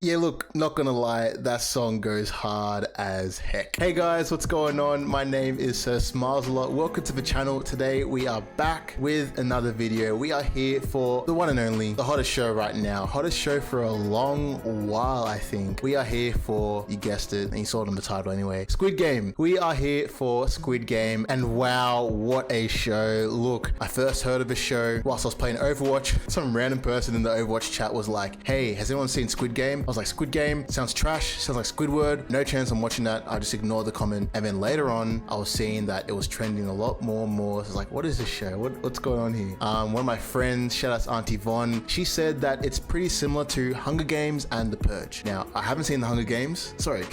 Yeah, look, not gonna lie, that song goes hard as heck. Hey guys, what's going on? My name is Sir Smiles a Lot. Welcome to the channel. Today we are back with another video. We are here for the one and only, the hottest show right now. Hottest show for a long while, I think. We are here for, you guessed it, and you saw it on the title anyway, Squid Game. We are here for Squid Game, and wow, what a show. Look, I first heard of the show whilst I was playing Overwatch. Some random person in the Overwatch chat was like, hey, has anyone seen Squid Game? I was like, Squid Game sounds trash, sounds like Squidward, no chance I'm watching that. I just ignored the comment, and then later on I was seeing that it was trending a lot more and more. So I was like, what is this show, what's going on here? One of my friends, shout out to Auntie Von, she said that it's pretty similar to Hunger Games and The Purge. Now I haven't seen the Hunger Games, sorry.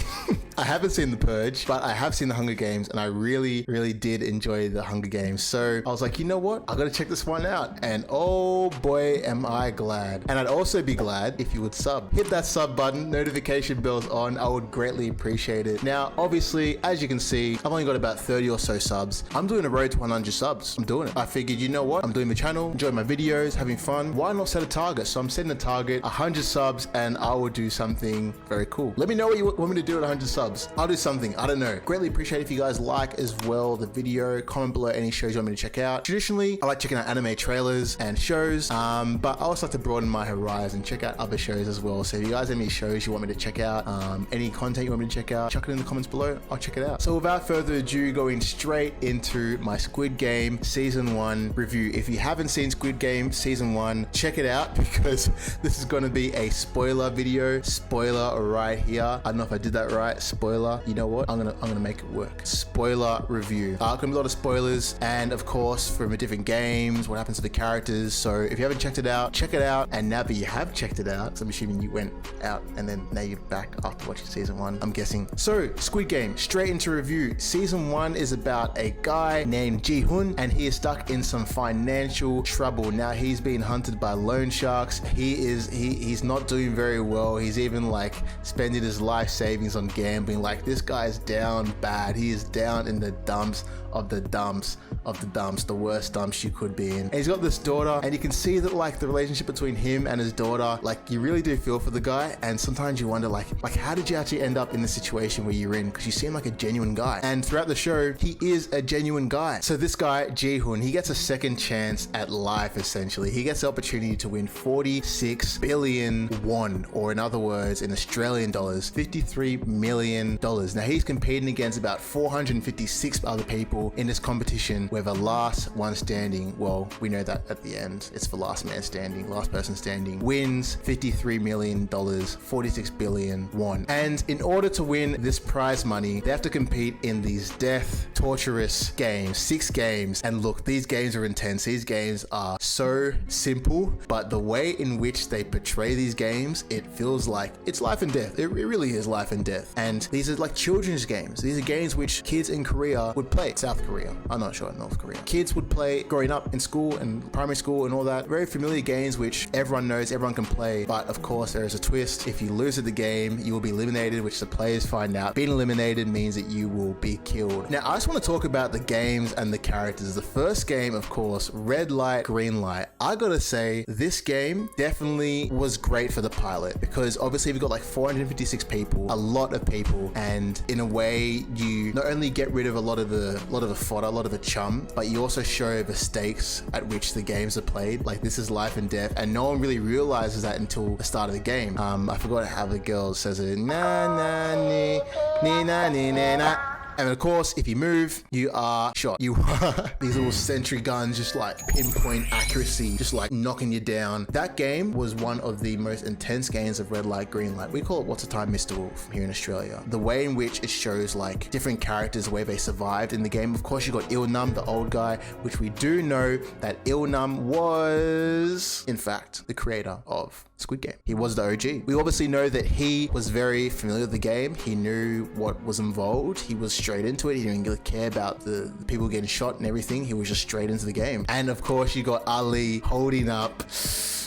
I haven't seen The Purge, but I have seen the Hunger Games, and I really did enjoy the Hunger Games. So I was like, you know what, I gotta check this one out, and oh boy am I glad. And I'd also be glad if you would sub, hit that sub button, notification bells on. I would greatly appreciate it. Now obviously, as you can see, I've only got about 30 or so subs. I'm doing a road to 100 subs. I'm doing it. I figured, you know what, I'm doing the channel, enjoying my videos, having fun, why not set a target? So I'm setting a target, 100 subs, and I will do something very cool. Let me know what you want me to do at 100 subs. I'll do something, I don't know. Greatly appreciate if you guys like as well the video, comment below any shows you want me to check out. Traditionally I like checking out anime trailers and shows, but I also like to broaden my horizon, check out other shows as well. So if you guys have any shows you want me to check out, any content you want me to check out, chuck it in the comments below, I'll check it out. So without further ado, going straight into my Squid Game Season 1 review. If you haven't seen Squid Game Season 1, check it out, because this is going to be a spoiler video. Spoiler right here. I don't know if I did that right. Spoiler. You know what? I'm gonna make it work. Spoiler review. Gonna be a lot of spoilers, and of course from the different games, what happens to the characters. So if you haven't checked it out, check it out. And now that you have checked it out, so I'm assuming you went out and then now you're back after watching Season 1, I'm guessing. So Squid Game, straight into review. Season 1 is about a guy named Ji-hoon, and he is stuck in some financial trouble. Now he's being hunted by loan sharks. He's not doing very well. He's even like spending his life savings on gambling. Like, this guy's down bad. He is down in the dumps of the dumps of the dumps, the worst dumps you could be in. And he's got this daughter, and you can see that like the relationship between him and his daughter, like you really do feel for the guy. And sometimes you wonder like how did you actually end up in the situation where you're in, because you seem like a genuine guy, and throughout the show he is a genuine guy. So this guy Ji-hoon, he gets a second chance at life. Essentially he gets the opportunity to win 46 billion won, or in other words, in Australian dollars, 53 million dollars. Now he's competing against about 456 other people in this competition, where the last one standing, well, we know that at the end it's the last man standing, last person standing, wins 53 million dollars, 46 billion won. And in order to win this prize money, they have to compete in these death torturous games, 6 games. And look, these games are intense. These games are so simple, but the way in which they portray these games, it feels like it's life and death. It really is life and death. And these are like children's games. These are games which kids in Korea would play. South Korea, I'm not sure, North Korea. Kids would play growing up in school and primary school and all that. Very familiar games which everyone knows, everyone can play. But of course there is a twist. If you lose at the game, you will be eliminated, which the players find out. Being eliminated means that you will be killed. Now I just want to talk about the games and the characters. The first game, of course, red light, green light. I gotta say, this game definitely was great for the pilot, because obviously we've got like 456 people, a lot of people, and in a way you not only get rid of a lot of the fodder, a lot of the chum, but you also show the stakes at which the games are played. Like, this is life and death, and no one really realizes that until the start of the game. I forgot how the girl says it. Na na ni ni na ni na na. And of course, if you move, you are shot. You are these little sentry guns, just like pinpoint accuracy, just like knocking you down. That game was one of the most intense games of red light, green light. We call it What's the Time, Mr. Wolf here in Australia. The way in which it shows like different characters, the way they survived in the game. Of course, you got Il-nam, the old guy, which we do know that Il-nam was, in fact, the creator of Squid Game. He was the OG. We obviously know that he was very familiar with the game. He knew what was involved. He was straight into it. He didn't really care about the people getting shot and everything. He was just straight into the game. And of course, you got Ali holding up.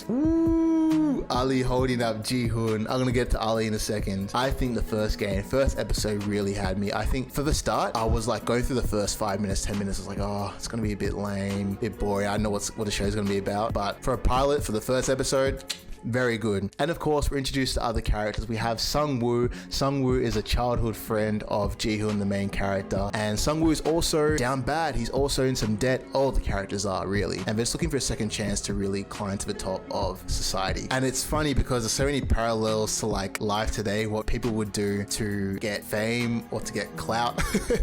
Ooh, Ali holding up Ji-hoon. I'm gonna get to Ali in a second. I think the first episode really had me. I think for the start, I was like going through the first 5 minutes, 10 minutes. I was like, oh, it's gonna be a bit lame, a bit boring. I don't know what the show's gonna be about. But for a pilot, for the first episode, very good. And of course, we're introduced to other characters. We have Sung-woo. Sung-woo is a childhood friend of Ji-hoon, the main character. And Sung-woo is also down bad. He's also in some debt. All the characters are, really. And they're just looking for a second chance to really climb to the top of society. And it's funny because there's so many parallels to like life today, what people would do to get fame or to get clout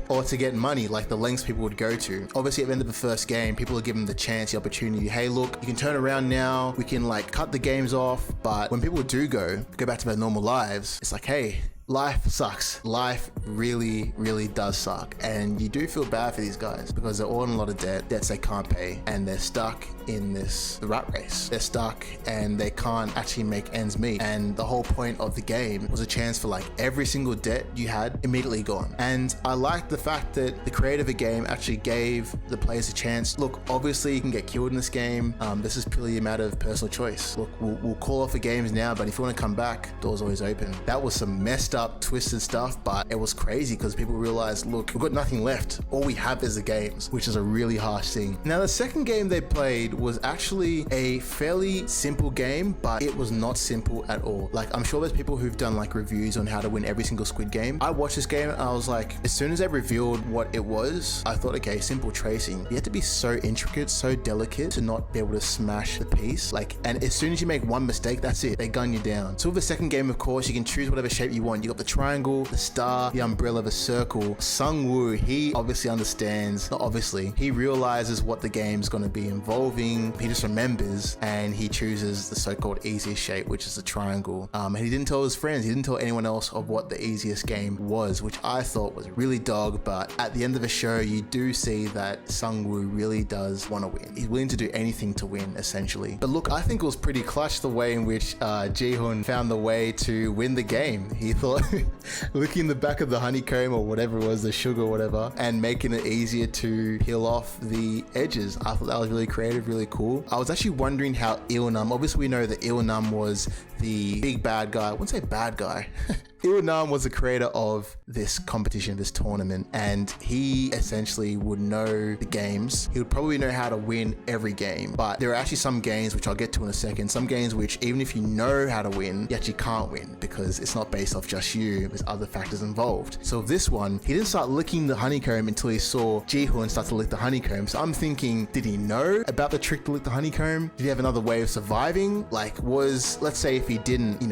or to get money, like the lengths people would go to. Obviously, at the end of the first game, people are given the chance, the opportunity. Hey, look, you can turn around now. We can like cut the games off. But when people do go back to their normal lives, it's like, hey, life sucks. Life really, really does suck. And you do feel bad for these guys because they're all in a lot of debts they can't pay, and they're stuck in the rat race. They're stuck and they can't actually make ends meet. And the whole point of the game was a chance for like every single debt you had immediately gone. And I like the fact that the creator of the game actually gave the players a chance. Look, obviously you can get killed in this game. This is purely a matter of personal choice. Look, we'll call off the games now, but if you want to come back, doors always open. That was some messed up, twisted stuff, but it was crazy because people realized, look, we've got nothing left. All we have is the games, which is a really harsh thing. Now, the second game they played was actually a fairly simple game, but it was not simple at all. Like, I'm sure there's people who've done like reviews on how to win every single Squid Game. I watched this game and I was like, as soon as they revealed what it was, I thought, okay, simple tracing. You have to be so intricate, so delicate to not be able to smash the piece. Like, and as soon as you make one mistake, that's it. They gun you down. So with the second game, of course, you can choose whatever shape you want. You got the triangle, the star, the umbrella, the circle. Sung-woo, he obviously understands, not obviously, he realizes what the game's going to be involving. He just remembers and he chooses the so-called easiest shape, which is the triangle. And he didn't tell his friends, he didn't tell anyone else of what the easiest game was, which I thought was really dog. But at the end of the show, you do see that Sung-woo really does want to win. He's willing to do anything to win, essentially. But look, I think it was pretty clutch the way in which Ji-hoon found the way to win the game. He thought licking the back of the honeycomb or whatever it was, the sugar or whatever, and making it easier to peel off the edges. I thought that was really creative, really cool. I was actually wondering how Il-nam, obviously we know that Il-nam was the big bad guy. I wouldn't say bad guy. Il-nam was the creator of this competition, this tournament, and he essentially would know the games. He would probably know how to win every game, but there are actually some games, which I'll get to in a second, some games which even if you know how to win, you actually can't win because it's not based off just you, there's other factors involved. So this one, he didn't start licking the honeycomb until he saw Ji-hoon start to lick the honeycomb. So I'm thinking, did he know about the trick to lick the honeycomb? Did he have another way of surviving? Like, let's say if he didn't,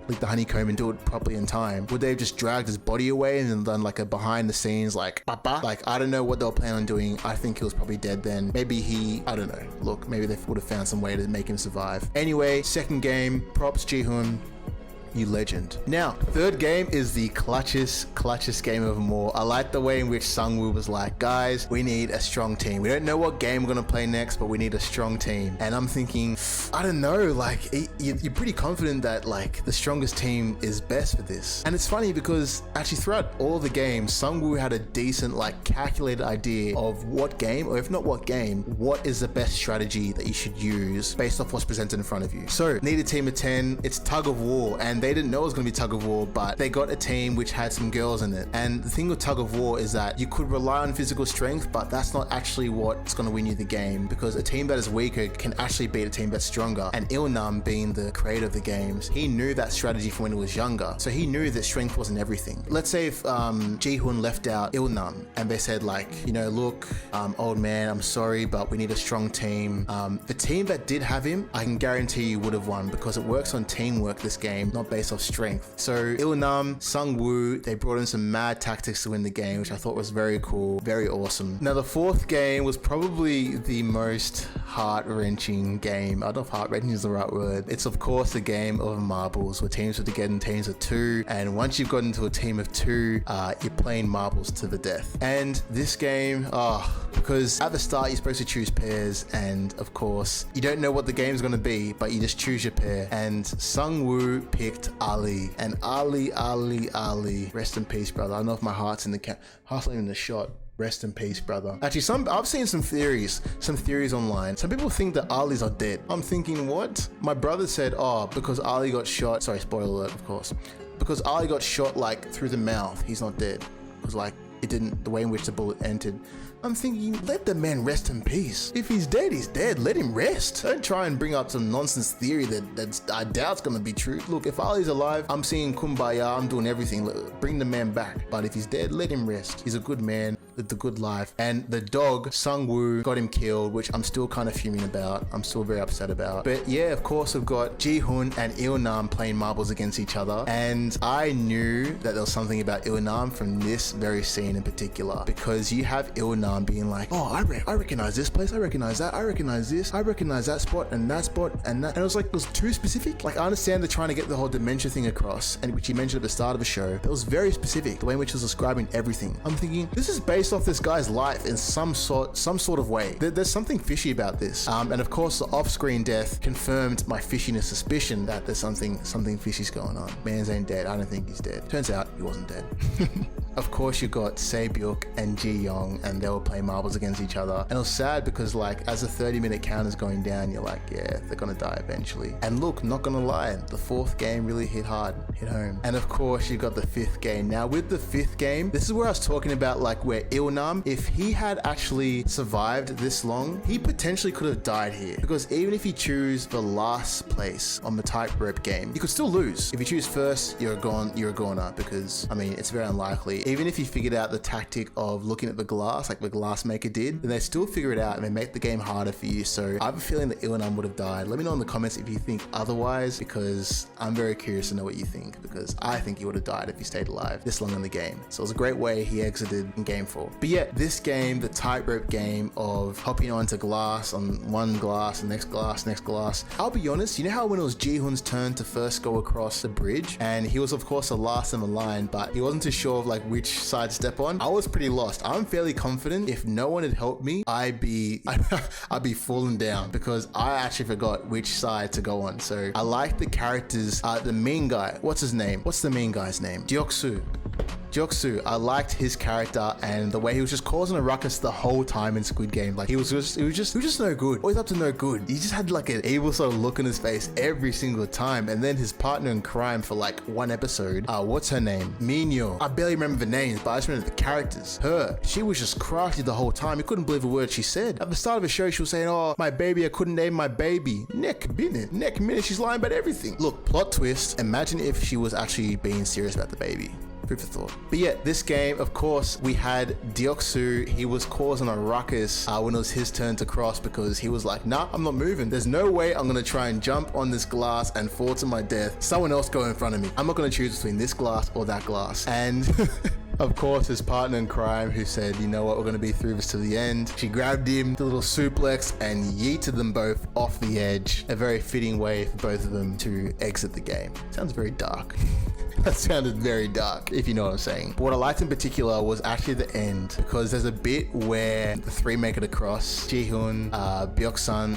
lick the honeycomb and do it properly in time, would they have just dragged his body away and then done like a behind the scenes like papa? Like, I don't know what they were planning on doing. I think he was probably dead then. Maybe I don't know. Look, maybe they would have found some way to make him survive. Anyway, second game, props Ji-hoon. You legend. Now, third game is the clutchest game of them all. I like the way in which Sung-woo was like, guys, we need a strong team. We don't know what game we're gonna play next, but we need a strong team. And I'm thinking, I don't know, like, you're pretty confident that like the strongest team is best for this. And it's funny because actually throughout all the games, Sung-woo had a decent, like, calculated idea of what game, or if not what game, what is the best strategy that you should use based off what's presented in front of you. So, need a team of 10, it's tug of war, and they didn't know it was going to be tug of war, but they got a team which had some girls in it. And the thing with tug of war is that you could rely on physical strength, but that's not actually what's going to win you the game, because a team that is weaker can actually beat a team that's stronger. And Il-nam, being the creator of the games, he knew that strategy from when he was younger, so he knew that strength wasn't everything. Let's say if Ji-hoon left out Il-nam and they said like, look, old man, I'm sorry, but we need a strong team. The team that did have him, I can guarantee you would have won, because it works on teamwork, this game, not based off strength. So Il-nam, Sung-woo, they brought in some mad tactics to win the game, which I thought was very cool, very awesome. Now the fourth game was probably the most heart-wrenching game. I don't know if heart-wrenching is the right word. It's of course the game of marbles, where teams have to get in teams of 2, and once you've got into a team of 2, you're playing marbles to the death. And this game, because at the start you're supposed to choose pairs, and of course you don't know what the game's going to be, but you just choose your pair. And Sung-woo picked Ali, and Ali, rest in peace, brother. I don't know if my heart's in the heart's not even in the shot. Rest in peace, brother. Actually, I've seen some theories online. Some people think that Ali's are dead. I'm thinking, what? My brother said, because Ali got shot. Sorry, spoiler alert, of course. Because Ali got shot like through the mouth, he's not dead. Because like it didn't, the way in which the bullet entered I'm thinking, let the man rest in peace. If he's dead, he's dead. Let him rest. Don't try and bring up some nonsense theory that I doubt's gonna be true. Look, if Ali's alive, I'm seeing kumbaya, I'm doing everything. Bring the man back. But if he's dead, let him rest. He's a good man, lived a good life. And the dog, Sung-woo, got him killed, which I'm still kind of fuming about. I'm still very upset about. But yeah, of course, we've got Ji-hoon and Il-nam playing marbles against each other. And I knew that there was something about Il-nam from this very scene in particular, because you have Il-nam being like, oh, I recognize this place, I recognize that, I recognize this, I recognize that spot and that spot and that. And it was like, it was too specific. Like, I understand they're trying to get the whole dementia thing across, and which you mentioned at the start of the show. It was very specific, the way in which it was describing everything. I'm thinking, this is based off this guy's life in some sort of way. There's something fishy about this. And of course, the off-screen death confirmed my fishiness suspicion that there's something fishy's going on. Man's ain't dead. I don't think he's dead. Turns out he wasn't dead. Of course, you got Se-byuk and Ji-young, and they were playing marbles against each other. And it was sad because, like, as the 30-minute count is going down, you're like, yeah, they're gonna die eventually. And look, not gonna lie, the fourth game really hit hard, hit home. And of course, you got the fifth game. Now, with the fifth game, this is where I was talking about, like, where Il-nam, if he had actually survived this long, he potentially could have died here. Because even if you choose the last place on the tightrope game, you could still lose. If you choose first, you're a goner, because, I mean, it's very unlikely. Even if you figured out the tactic of looking at the glass, like the glass maker did, then they still figure it out and they make the game harder for you. So I have a feeling that Il-nam would have died. Let me know in the comments if you think otherwise, because I'm very curious to know what you think, because I think he would have died if he stayed alive this long in the game. So it was a great way he exited in game 4. But yeah, this game, the tightrope game of hopping onto glass, on one glass, next glass. I'll be honest, you know how when it was Ji-hoon's turn to first go across the bridge, and he was of course the last in the line, but he wasn't too sure of like which side to step on? I was pretty lost. I'm fairly confident if no one had helped me, I'd be falling down, because I actually forgot which side to go on. So I like the characters. The mean guy, what's his name? What's the mean guy's name? Joksu, I liked his character and the way he was just causing a ruckus the whole time in Squid Game. Like he was just no good. Always up to no good. He just had like an evil sort of look in his face every single time. And then his partner in crime for like one episode, what's her name? Minyo. I barely remember the names, but I just remember the characters. She was just crafty the whole time. You couldn't believe a word she said. At the start of the show, she was saying, oh, my baby, I couldn't name my baby. Neck minute, she's lying about everything. Look, plot twist. Imagine if she was actually being serious about the baby. Food for thought. But yeah, this game, of course, we had Deoksu. He was causing a ruckus when it was his turn to cross, because he was like, nah, I'm not moving. There's no way I'm gonna try and jump on this glass and fall to my death. Someone else go in front of me. I'm not gonna choose between this glass or that glass. And of course, his partner in crime, who said, you know what, we're going to be through this to the end. She grabbed him, the little suplex, and yeeted them both off the edge. A very fitting way for both of them to exit the game. Sounds very dark. That sounded very dark, if you know what I'm saying. But what I liked in particular was actually the end, because there's a bit where the three make it across. Ji-hoon, Byuk-san,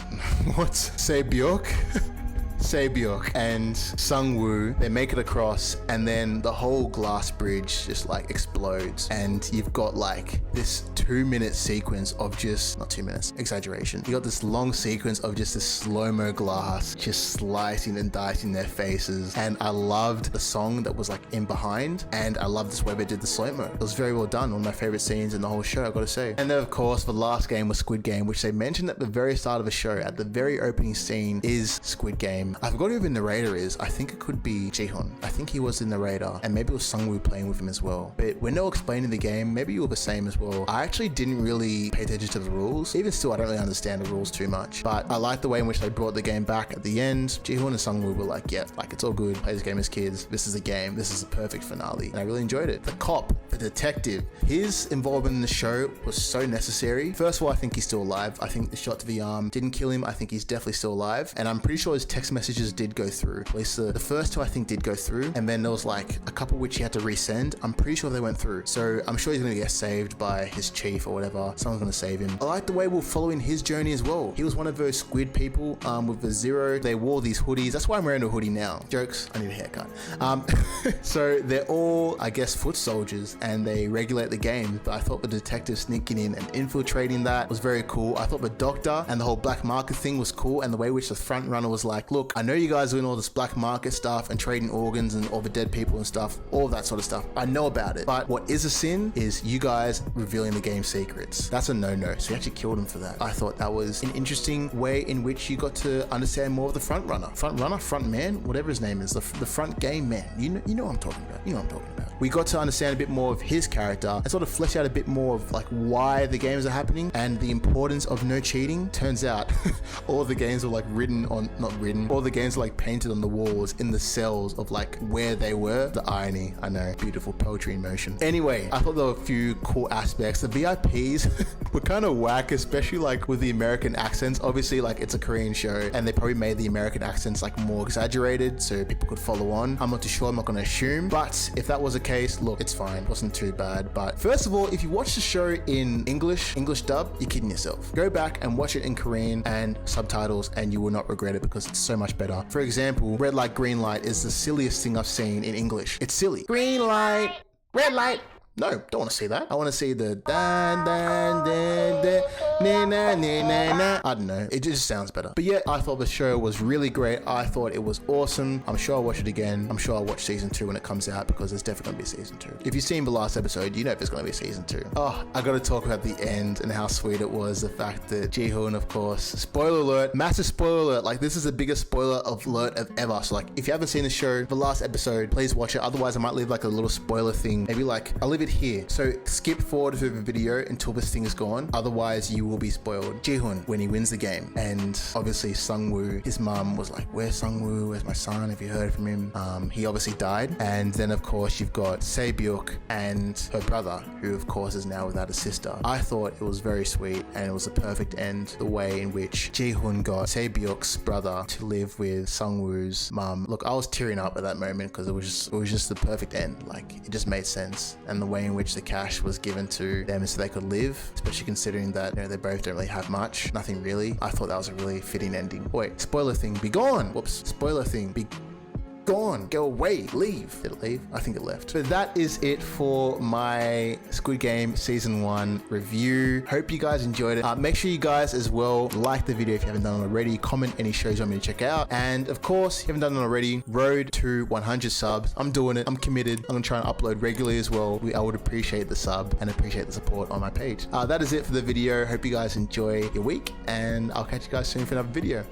Se-byuk and Sung-woo, they make it across, and then the whole glass bridge just like explodes, and you've got like this 2-minute sequence of just, not 2 minutes, exaggeration. You got this long sequence of just this slow-mo glass just slicing and dicing their faces, and I loved the song that was like in behind, and I loved this way they did the slow-mo. It was very well done. One of my favorite scenes in the whole show, I gotta say. And then of course the last game was Squid Game, which they mentioned at the very start of the show. At the very opening scene is Squid Game. I forgot who the narrator is. I think it could be Ji-hoon. I think he was the narrator, and maybe it was Sung-woo playing with him as well. But when they were explaining the game, maybe you were the same as well. I actually didn't really pay attention to the rules. Even still, I don't really understand the rules too much, but I like the way in which they brought the game back at the end. Ji-hoon and Sung-woo were like, yeah, like it's all good. Play this game as kids. This is a game. This is a perfect finale. And I really enjoyed it. The cop, the detective, his involvement in the show was so necessary. First of all, I think he's still alive. I think the shot to the arm didn't kill him. I think he's definitely still alive. And I'm pretty sure his text messages did go through. At least the first two I think did go through. And then there was like a couple which he had to resend. I'm pretty sure they went through. So I'm sure he's going to get saved by his chief or whatever. Someone's going to save him. I like the way we're following his journey as well. He was one of those squid people with the zero. They wore these hoodies. That's why I'm wearing a hoodie now. Jokes. I need a haircut. So they're all, I guess, foot soldiers, and they regulate the game. But I thought the detective sneaking in and infiltrating that was very cool. I thought the doctor and the whole black market thing was cool, and the way which the front runner was like, look, look, I know you guys are doing all this black market stuff and trading organs and all the dead people and stuff, all of that sort of stuff. I know about it. But what is a sin is you guys revealing the game secrets. That's a no-no. So you actually killed him for that. I thought that was an interesting way in which you got to understand more of the front man, whatever his name is, the front game man. You know what I'm talking about. You know what I'm talking about. We got to understand a bit more of his character and sort of flesh out a bit more of like why the games are happening and the importance of no cheating. Turns out all the games were like all the games were like painted on the walls in the cells of like where they were. The irony, I know, beautiful poetry in motion. Anyway, I thought there were a few cool aspects. The VIPs were kind of whack, especially like with the American accents. Obviously, like it's a Korean show and they probably made the American accents like more exaggerated so people could follow on. I'm not too sure, I'm not gonna assume, but if that was the case, look, it's fine, it wasn't too bad. But first of all, if you watch the show in English dub, you're kidding yourself. Go back and watch it in Korean and subtitles and you will not regret it because it's so much better. For example, red light, green light is the silliest thing I've seen in English. It's silly. Green light, red light. No, don't want to see that. I want to see the dan dan dan dan na na na na. I don't know. It just sounds better. But yeah, I thought the show was really great. I thought it was awesome. I'm sure I'll watch it again. I'm sure I'll watch season 2 when it comes out because there's definitely going to be season 2. If you've seen the last episode, you know there's going to be season 2. Oh, I got to talk about the end and how sweet it was. The fact that Ji-hoon, of course, spoiler alert, massive spoiler alert. Like this is the biggest spoiler alert of ever. So like if you haven't seen the show, the last episode, please watch it. Otherwise I might leave like a little spoiler thing. Maybe like I'll leave it here. So skip forward through the video until this thing is gone. Otherwise you will be spoiled. Ji-hoon, when he wins the game, and obviously Sungwoo, his mum was like, where's Sungwoo? Where's my son? Have you heard from him? He obviously died. And then of course you've got Se-byuk and her brother, who of course is now without a sister. I thought it was very sweet and it was a perfect end, the way in which Ji-hoon got Se-byuk's brother to live with Sungwoo's mum. Look, I was tearing up at that moment because it was just the perfect end. Like it just made sense. And the way in which the cash was given to them so they could live, especially considering that, you know, they both don't really have much, nothing really. I thought that was a really fitting ending. Wait, spoiler thing, be gone. Whoops, spoiler thing, be gone, go away, leave. Did it leave? I think it left. But that is it for my Squid Game season 1 review. Hope you guys enjoyed it. Make sure you guys as well like the video if you haven't done it already. Comment any shows you want me to check out. And of course, if you haven't done it already, road to 100 subs. I'm doing it. I'm committed. I'm gonna try and upload regularly as well. I would appreciate the sub and appreciate the support on my page. That is it for the video. Hope you guys enjoy your week and I'll catch you guys soon for another video.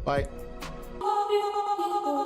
Bye.